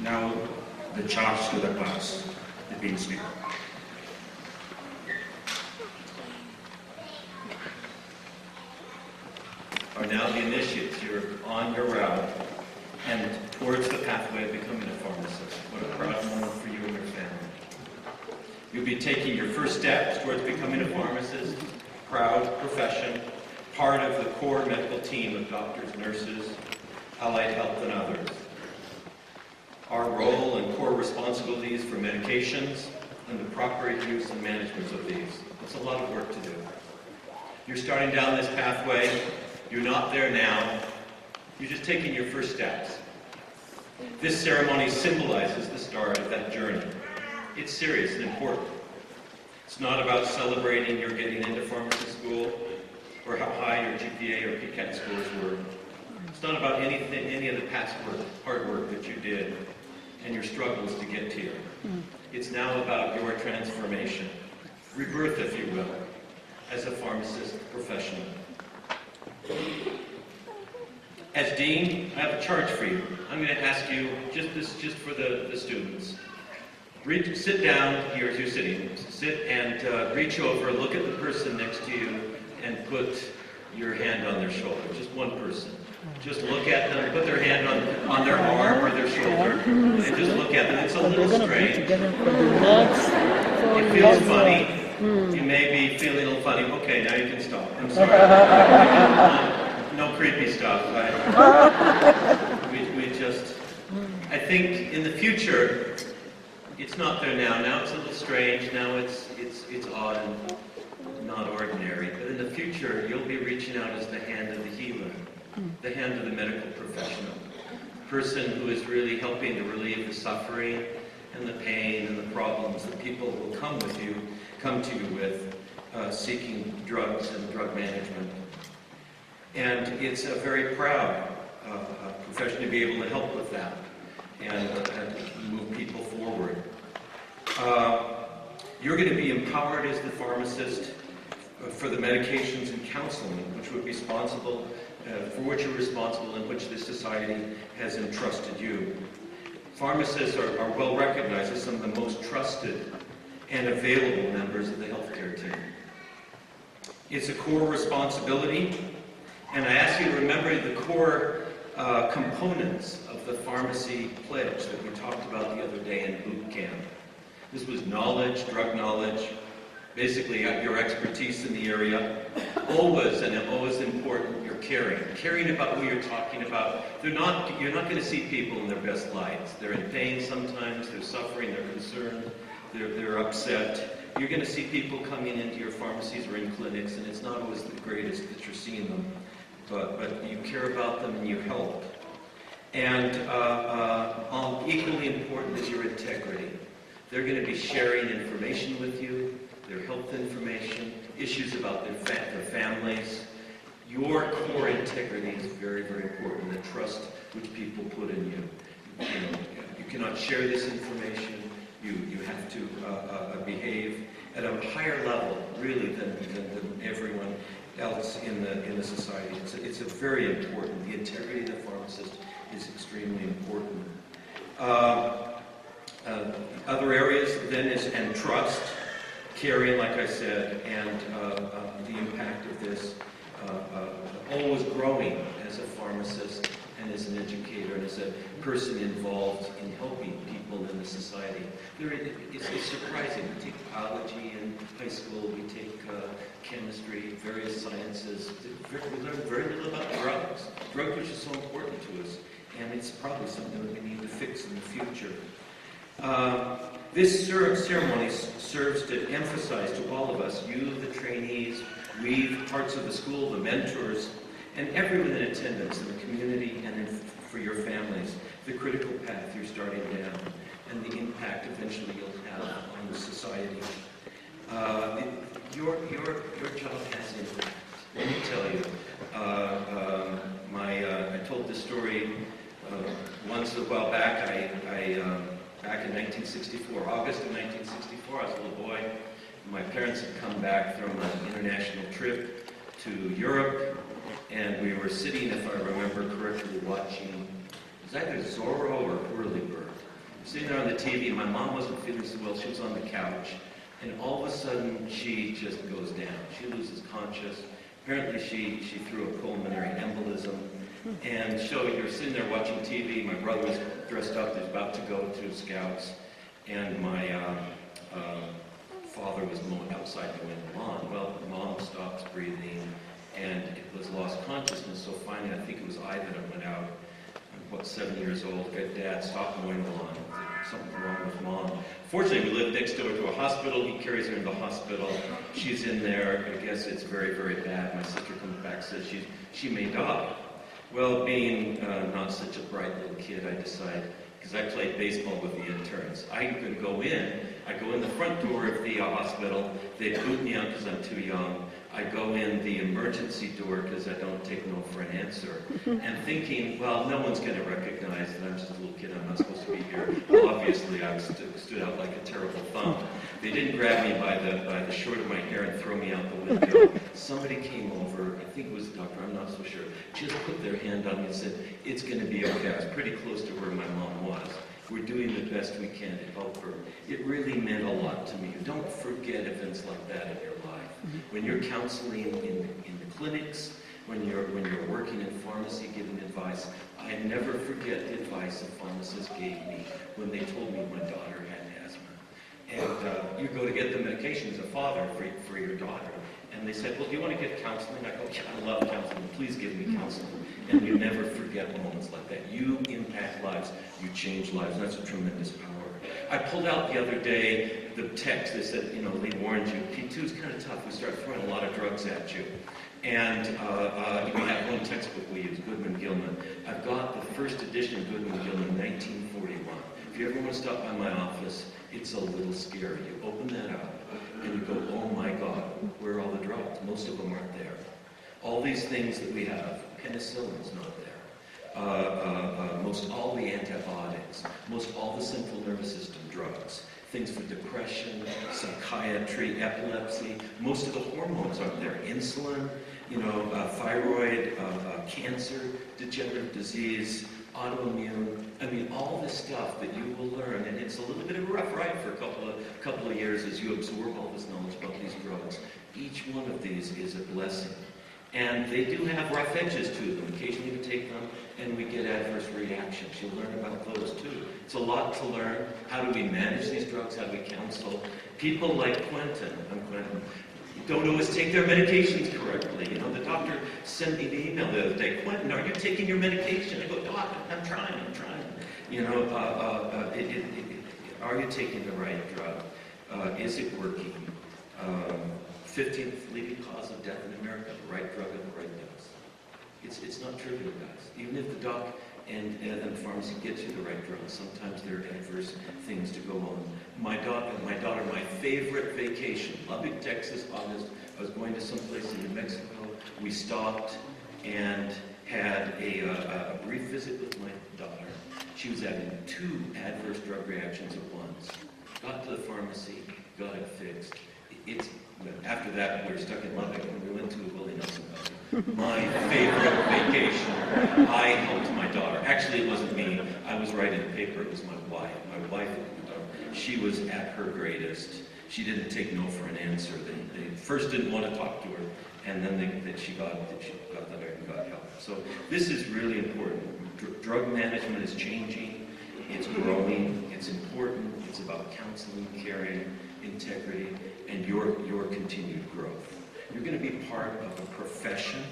Now, the charge to the class, the being speaker. Are now the initiates. You're on your route and towards the pathway of becoming a pharmacist. What a proud moment for you and your family. You'll be taking your first steps towards becoming a pharmacist, proud profession, part of the core medical team of doctors, nurses, allied health, and others. Our role and core responsibilities for medications and the proper use and management of these. It's a lot of work to do. You're starting down this pathway. You're not there now. You're just taking your first steps. This ceremony symbolizes the start of that journey. It's serious and important. It's not about celebrating your getting into pharmacy school or how high your GPA or PCAT scores were. It's not about any of the past hard work that you did and your struggles to get here. It's now about your transformation, rebirth, if you will, as a pharmacist professional. As Dean, I have a charge for you. I'm going to ask you, just for the students, sit down here as you're sitting. Sit and reach over, look at the person next to you, and put your hand on their shoulder. Just one person. Just look at them, put their hand on their arm or their shoulder, and just look at them. It's a little strange. It feels funny. You may be feeling a little funny. Okay, now you can stop. I'm sorry. No creepy stuff. I think in the future, it's not there now. Now it's a little strange. Now it's odd and not ordinary. But in the future, you'll be reaching out as the hand of the healer, the hand of the medical professional, the person who is really helping to relieve the suffering and the pain and the problems that people will come to you with, seeking drugs and drug management. And it's a very proud profession to be able to help with that and move people forward. You're going to be empowered as the pharmacist for the medications and counseling, which would be responsible, for which you're responsible and which this society has entrusted you. Pharmacists are well recognized as some of the most trusted and available members of the healthcare team. It's a core responsibility, and I ask you to remember the core components of the pharmacy pledge that we talked about the other day in boot camp. This was knowledge, drug knowledge, basically your expertise in the area. Always, and always important, you're caring about who you're talking about. You're not going to see people in their best lights. They're in pain sometimes, they're suffering, they're concerned, they're upset. You're going to see people coming into your pharmacies or in clinics, and it's not always the greatest that you're seeing them, but you care about them and you help. And equally important is your integrity. They're going to be sharing information with you, their health information, issues about their families. Your core integrity is very, very important, the trust which people put in you. You cannot share this information. You have to behave at a higher level, really, than everyone else in the society. It's a very important. The integrity of the pharmacist is extremely important. Other areas then is trust, caring, like I said, and the impact of this. Always growing as a pharmacist and as an educator and as a person involved in helping people in the society. It's surprising. We take biology in high school, we take chemistry, various sciences. We learn very little about drugs which is so important to us, and it's probably something that we need to fix in the future. This ceremony serves to emphasize to all of us, you, the trainees, we, parts of the school, the mentors, and everyone in attendance in the community and for your families, the critical path you're starting down and the impact eventually you'll have on the society. Your job has impact. Let me tell you, I told this story once a while back. Back in 1964, August of 1964, I was a little boy. My parents had come back from an international trip to Europe, and we were sitting, if I remember correctly, watching, it was either Zorro or Whirlybird. sitting there on the TV, and my mom wasn't feeling so well. She was on the couch, and all of a sudden, she just goes down. She loses conscious. Apparently, she threw a pulmonary embolism. And so you're sitting there watching TV. My brother was dressed up. He's about to go to Scouts. And my father was outside mowing the lawn. Well, Mom stops breathing, and it was lost consciousness. So finally, I think it was I that went out. I'm 7 years old. Got Dad, stop mowing the lawn. Something wrong with Mom. Fortunately, we live next door to a hospital. He carries her into the hospital. She's in there. I guess it's very, very bad. My sister comes back, says she may die. Well, being not such a bright little kid, I decide, because I played baseball with the interns, I could go in. I go in the front door of the hospital. They boot me out because I'm too young. I go in the emergency door because I don't take no for an answer. And thinking, well, no one's going to recognize that I'm just a little kid. I'm not supposed to be here. Well, obviously, I stood out like a terrible thumb. They didn't grab me by the short of my hair and throw me out the window. Somebody came over, I think it was the doctor, I'm not so sure, just put their hand on me and said, it's going to be okay. I was pretty close to where my mom was. We're doing the best we can to help her. It really meant a lot to me. Don't forget events like that in your life. When you're counseling in the clinics, when you're working in pharmacy giving advice, I never forget the advice a pharmacist gave me when they told me my daughter had asthma. And you go to get the medication as a father for your daughter. And they said, well, do you want to get counseling? I go, yeah, I love counseling. Please give me counseling. And you never forget moments like that. You impact lives. You change lives. That's a tremendous power. I pulled out the other day the text. They said, Lee warned you. P2 is kind of tough. We start throwing a lot of drugs at you. And I have one textbook we use, Goodman-Gilman. I've got the first edition of Goodman-Gilman, 1941. If you ever want to stop by my office, it's a little scary. You open that up, and you go, oh my God, where are all the drugs? Most of them aren't there. All these things that we have, penicillin's not there. Most all the antibiotics, most all the central nervous system drugs, things for depression, psychiatry, epilepsy, most of the hormones aren't there. Insulin, thyroid, cancer, degenerative disease, autoimmune. I mean, all this stuff that you will learn, and it's a little bit of a rough ride for a couple of years as you absorb all this knowledge about these drugs. Each one of these is a blessing. And they do have rough edges to them. Occasionally we take them and we get adverse reactions. You'll learn about those too. It's a lot to learn. How do we manage these drugs? How do we counsel? People like Quentin, don't always take their medications correctly. The doctor sent me the email the other day, Quentin, are you taking your medication? I go, Doc, I'm trying. Are you taking the right drug? Is it working? 15th leading cause of death in America, the right drug at the right dose. It's not trivial, guys. Even if the doc and the pharmacy gets you the right drug, sometimes there are adverse things to go on. My daughter, my favorite vacation, Lubbock, Texas, August. I was going to someplace in New Mexico. We stopped and had a brief visit with my daughter. She was having 2 adverse drug reactions at once. Got to the pharmacy, got it fixed. After that, we were stuck in Lubbock, and we went to a Willie Nelson concert. My favorite vacation. I helped my daughter. Actually, it wasn't me. I was writing the paper. It was my wife. My wife, she was at her greatest. She didn't take no for an answer. They first didn't want to talk to her, and then she got there and got help. So this is really important. Drug management is changing. It's growing. It's important. It's about counseling, caring, integrity, and your continued growth. You're going to be part of a profession.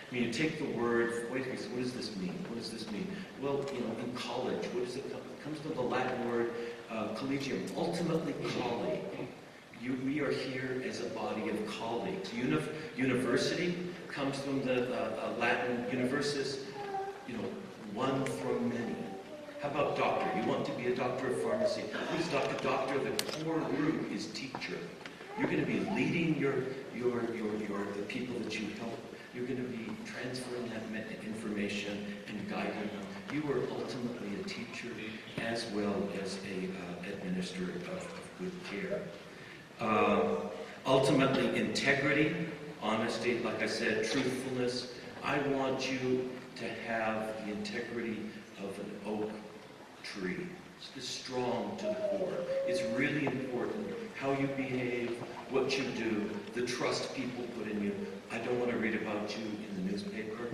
I mean, you take the word, wait, what does this mean? What does this mean? Well, in college, what does it come? It comes from the Latin word collegium, ultimately colleague. We are here as a body of colleagues. University comes from the Latin universis, one from many. How about doctor? You want to be a doctor of pharmacy. What is doctor? Doctor, the core root is teacher. You're going to be leading the people that you help. You're going to be transferring that information and guiding them. You are ultimately a teacher as well as a administrator of good care. Ultimately, integrity, honesty, like I said, truthfulness. I want you to have the integrity of an oak tree. strong to the core. It's really important how you behave, what you do, the trust people put in you. I don't want to read about you in the newspaper.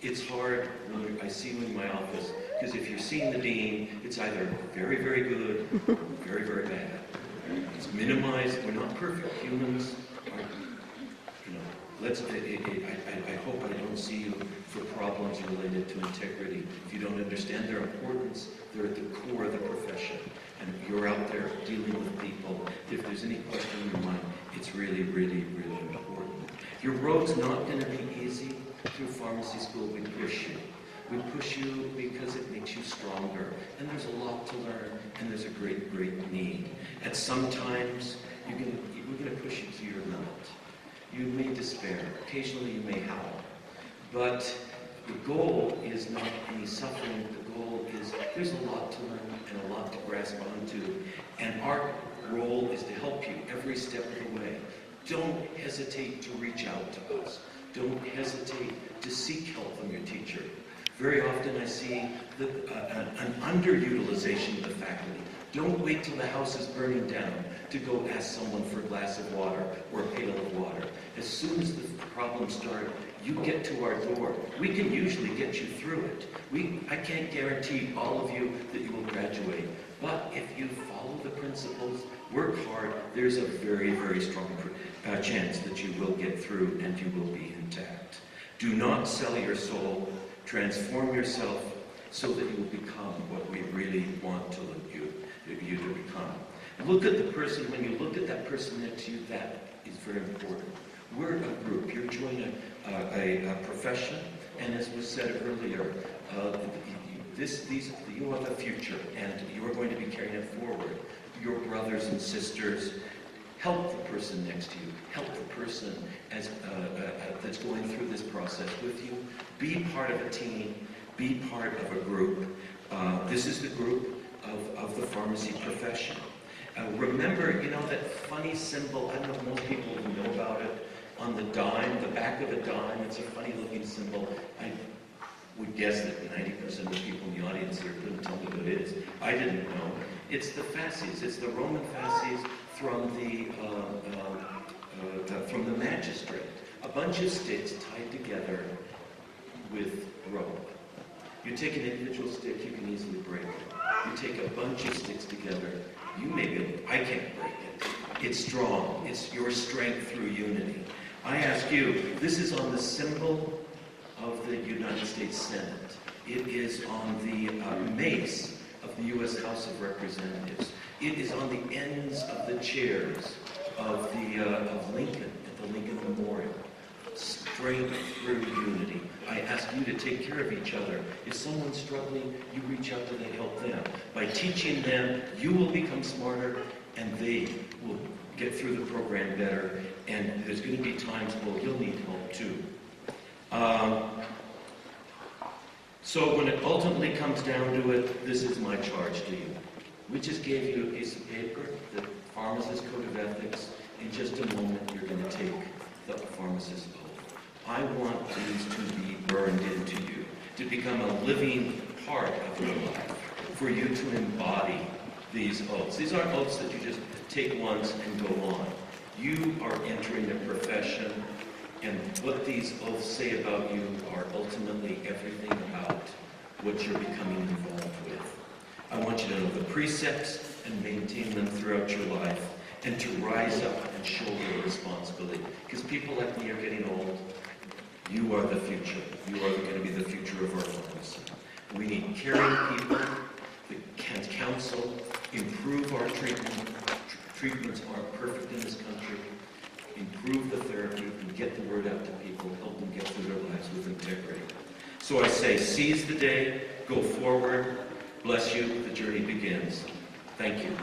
It's hard when I see you in my office, because if you're seeing the dean, it's either very, very good or very, very bad. It's minimized. We're not perfect. Humans are, I hope I don't see you for problems related to integrity. If you don't understand their importance, they're at the core of the profession. And if you're out there dealing with people, if there's any question in your mind, it's really, really, really important. Your road's not going to be easy through pharmacy school. We push you. We push you because it makes you stronger. And there's a lot to learn, and there's a great, great need. And sometimes we're going to push you to your limit. You may despair. Occasionally you may howl. But the goal is not any suffering. The goal is there's a lot to learn and a lot to grasp onto. And our role is to help you every step of the way. Don't hesitate to reach out to us. Don't hesitate to seek help from your teacher. Very often I see an underutilization of the faculty. Don't wait till the house is burning down to go ask someone for a glass of water or a pail of water. As soon as the problems start, you get to our door. We can usually get you through it. I can't guarantee all of you that you will graduate. But if you follow the principles, work hard, there's a very, very strong chance that you will get through and you will be intact. Do not sell your soul. Transform yourself so that you will become what we really want to you to become. Look at the person. When you look at that person next to you, that is very important. We're a group. You're joining a profession, and as was said earlier, you are the future, and you are going to be carrying it forward. Your brothers and sisters, help the person next to you. Help the person that's going through this process with you. Be part of a team. Be part of a group. This is the group of the pharmacy profession. Remember, that funny symbol, I don't know if most people know about it, on the dime, the back of a dime, it's a funny looking symbol. I would guess that 90% of the people in the audience here couldn't tell me what it is. I didn't know. It's the fasces. It's the Roman fasces from the magistrate. A bunch of sticks tied together with rope. You take an individual stick, you can easily break it. You take a bunch of sticks together, you may be able, I can't break it. It's strong. It's your strength through unity. I ask you, this is on the symbol of the United States Senate. It is on the mace of the U.S. House of Representatives. It is on the ends of the chairs of Lincoln at the Lincoln Memorial. Strength through unity. I ask you to take care of each other. If someone's struggling, you reach out to them, help them. By teaching them, you will become smarter, and they will get through the program better. And there's going to be times where you'll need help too. So when it ultimately comes down to it, this is my charge to you. We just gave you a piece of paper, the Pharmacist Code of Ethics. In just a moment, you're going to take the pharmacist oath. I want these to be burned into you, to become a living part of your life, for you to embody these oaths. These aren't oaths that you just take once and go on. You are entering a profession, and what these oaths say about you are ultimately everything about what you're becoming involved with. I want you to know the precepts and maintain them throughout your life, and to rise up and shoulder the responsibility. Because people like me are getting old. You are the future. You are going to be the future of our pharmacy. We need caring people that can counsel, improve our treatment. Treatments aren't perfect in this country. Improve the therapy and get the word out to people. Help them get through their lives with integrity. So I say, seize the day. Go forward. Bless you. The journey begins. Thank you.